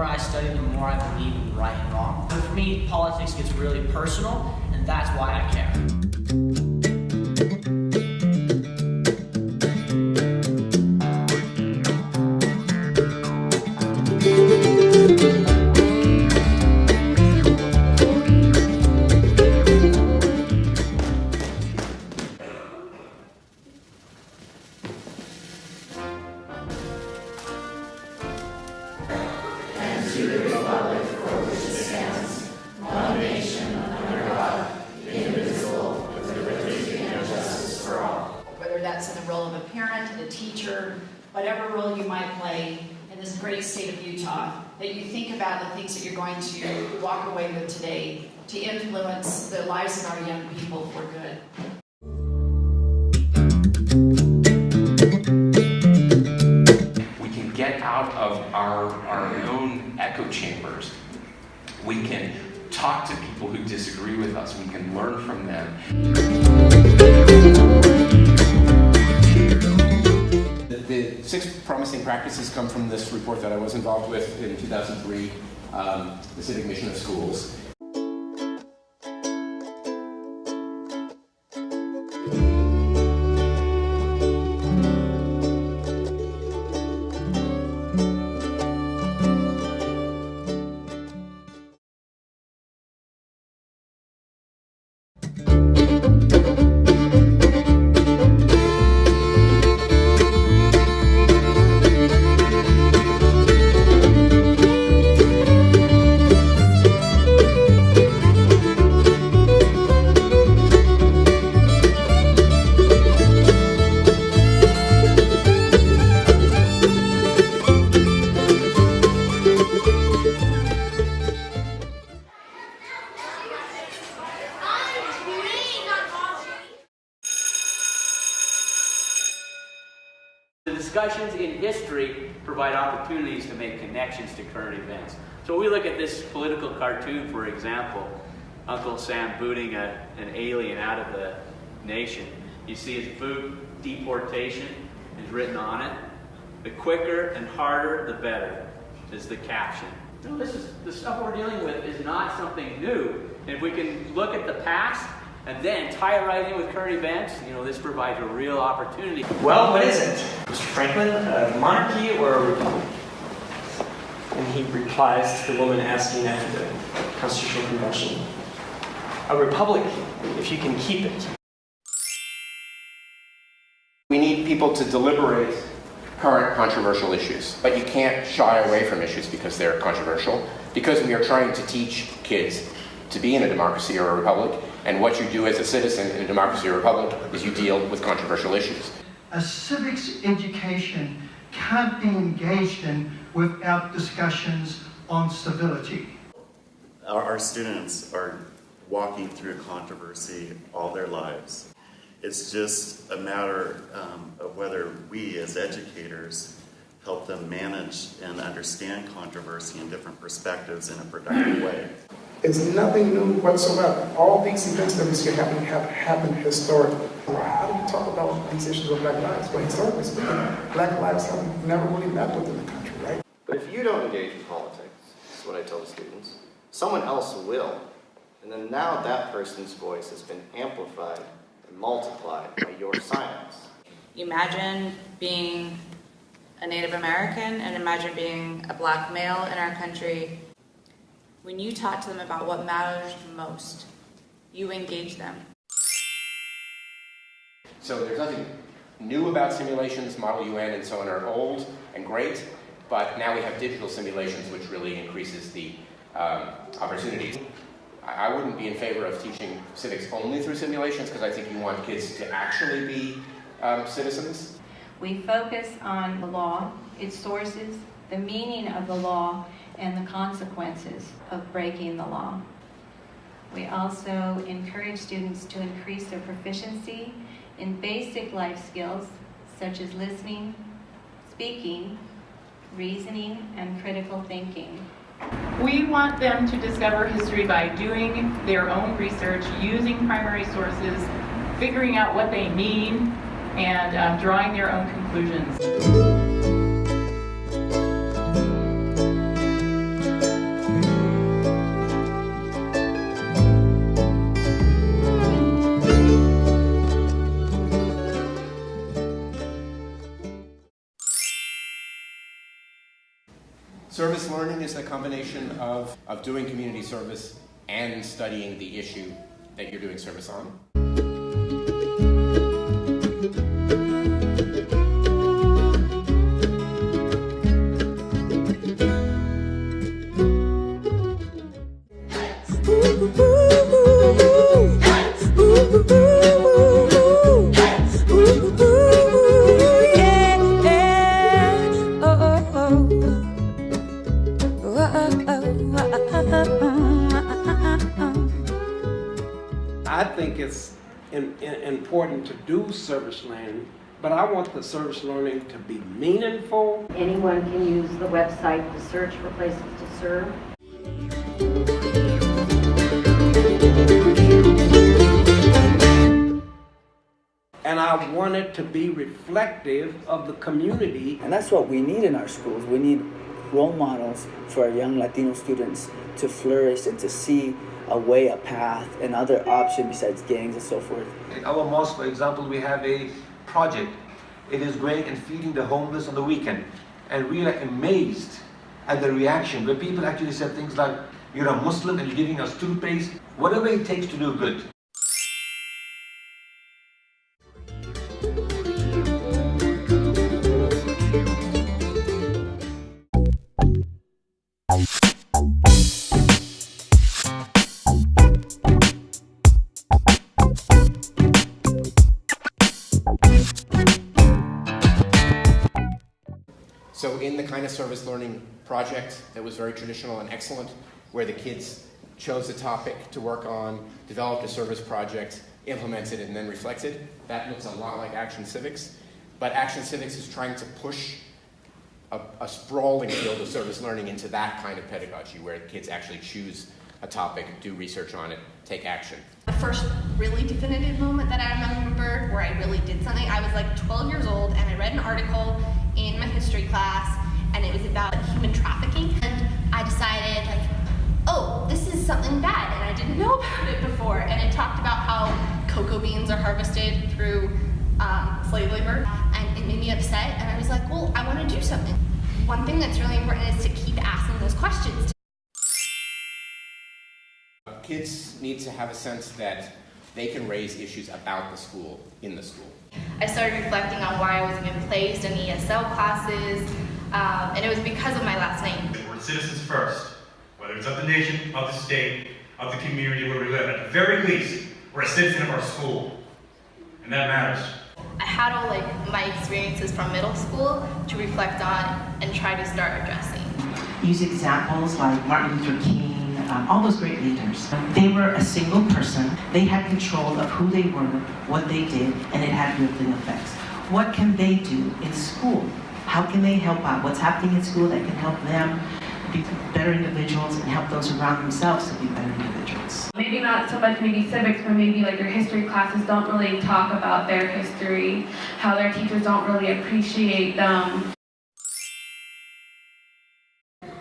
more I study, the more I believe in right and wrong. But for me, politics gets really personal, and that's why I care. To the republic for which it stands, one nation under God, indivisible, with liberty and justice for all. Whether that's in the role of a parent, a teacher, whatever role you might play in this great state of Utah, that you think about the things that you're going to walk away with today to influence the lives of our young people for good. Get out of our own echo chambers. We can talk to people who disagree with us. We can learn from them. The 6 promising practices come from this report that I was involved with in 2003, the Civic Mission of Schools. The discussions in history provide opportunities to make connections to current events. So we look at this political cartoon, for example, Uncle Sam booting an alien out of the nation. You see his boot, deportation, is written on it. The quicker and harder, the better, is the caption. You know, the stuff we're dealing with is not something new. And if we can look at the past and then tie it right in with current events, you know, this provides a real opportunity. Well, what is it? Mr. Franklin, a monarchy or a republic? And he replies to the woman asking after the Constitutional Convention. A republic, if you can keep it. We need people to deliberate current controversial issues, but you can't shy away from issues because they're controversial, because we are trying to teach kids to be in a democracy or a republic, and what you do as a citizen in a democracy or republic is you deal with controversial issues. A civics education can't be engaged in without discussions on civility. Our students are walking through controversy all their lives. It's just a matter of whether we as educators help them manage and understand controversy and different perspectives in a productive way. It's nothing new whatsoever. All these events that we see happening have happened historically. How do you talk about these issues of Black lives? Well, historically speaking, Black lives have never really met within the country, right? But if you don't engage with politics, this is what I tell the students, someone else will. And then now that person's voice has been amplified and multiplied by your silence. Imagine being a Native American and imagine being a Black male in our country. When you talk to them about what matters most, you engage them. So there's nothing new about simulations. Model UN and so on are old and great, but now we have digital simulations, which really increases the opportunities. I wouldn't be in favor of teaching civics only through simulations, because I think you want kids to actually be citizens. We focus on the law, its sources, the meaning of the law, and the consequences of breaking the law. We also encourage students to increase their proficiency in basic life skills such as listening, speaking, reasoning, and critical thinking. We want them to discover history by doing their own research, using primary sources, figuring out what they mean, and drawing their own conclusions. Service learning is the combination of doing community service and studying the issue that you're doing service on. I think it's important to do service learning, but I want the service learning to be meaningful. Anyone can use the website to search for places to serve. And I want it to be reflective of the community. And that's what we need in our schools. We need role models for our young Latino students to flourish and to see a way, a path, and other option besides gangs and so forth. In our mosque, for example, we have a project. It is going and feeding the homeless on the weekend. And we are amazed at the reaction where people actually said things like, you're a Muslim and you're giving us toothpaste, whatever it takes to do good. So in the kind of service learning project that was very traditional and excellent, where the kids chose a topic to work on, developed a service project, implemented it, and then reflected, that looks a lot like Action Civics. But Action Civics is trying to push a sprawling field of service learning into that kind of pedagogy, where kids actually choose a topic, do research on it, take action. The first really definitive moment that I remember where I really did something, I was like 12 years old and I read an article in my history class and it was about human trafficking, and I decided like, oh, this is something bad, and I didn't know about it before, and it talked about how cocoa beans are harvested through slave labor, and it made me upset, and I was like, well, I want to do something. One thing that's really important is to keep asking those questions. Kids need to have a sense that they can raise issues about the school in the school. I started reflecting on why I was even placed in ESL classes, and it was because of my last name. We're citizens first, whether it's of the nation, of the state, of the community where we live. At the very least, we're a citizen of our school, and that matters. I had all like my experiences from middle school to reflect on and try to start addressing. Use examples like Martin Luther King, all those great leaders. They were a single person. They had control of who they were, what they did, and it had rippling effects. What can they do in school? How can they help out? What's happening in school that can help them be better individuals and help those around themselves to be better individuals? Maybe not so much maybe civics, but maybe like your history classes don't really talk about their history, how their teachers don't really appreciate them.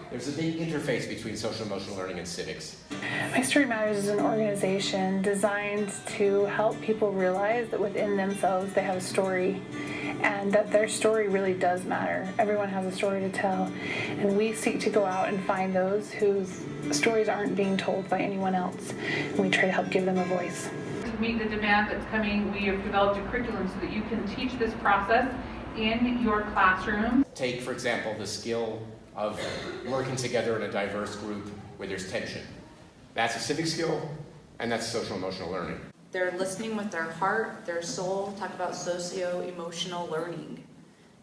There's a big interface between social emotional learning and civics. My Story Matters is an organization designed to help people realize that within themselves they have a story and that their story really does matter. Everyone has a story to tell, and we seek to go out and find those whose stories aren't being told by anyone else, and we try to help give them a voice. To meet the demand that's coming, we have developed a curriculum so that you can teach this process in your classroom. Take, for example, the skill of working together in a diverse group where there's tension. That's a civic skill, and that's social emotional learning. They're listening with their heart, their soul. Talk about socio-emotional learning.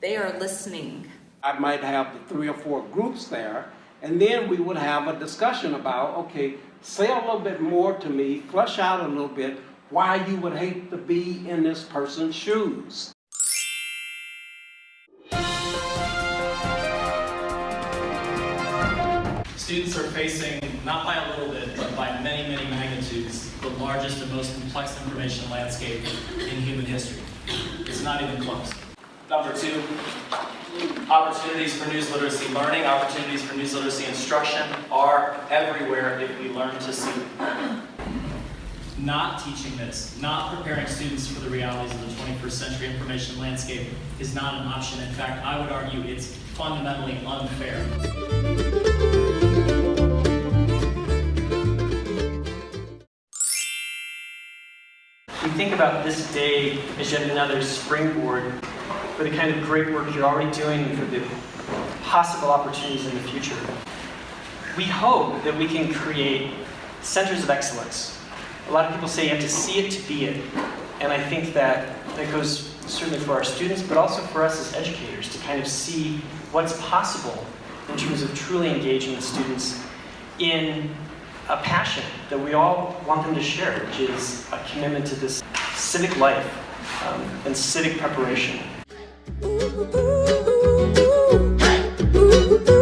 They are listening. I might have the 3 or 4 groups there, and then we would have a discussion about, okay, say a little bit more to me, flesh out a little bit why you would hate to be in this person's shoes. Students are facing, not by a little bit, but by many, many magnitudes, the largest and most complex information landscape in human history. It's not even close. Number 2, opportunities for news literacy learning, opportunities for news literacy instruction are everywhere if we learn to see. Not teaching this, not preparing students for the realities of the 21st century information landscape is not an option. In fact, I would argue it's fundamentally unfair. think about this day as yet another springboard for the kind of great work you're already doing and for the possible opportunities in the future. We hope that we can create centers of excellence. A lot of people say you have to see it to be it. And I think that goes certainly for our students, but also for us as educators to kind of see what's possible in terms of truly engaging the students in a passion that we all want them to share, which is a commitment to this civic life and civic preparation. Ooh, ooh, ooh, ooh, ooh.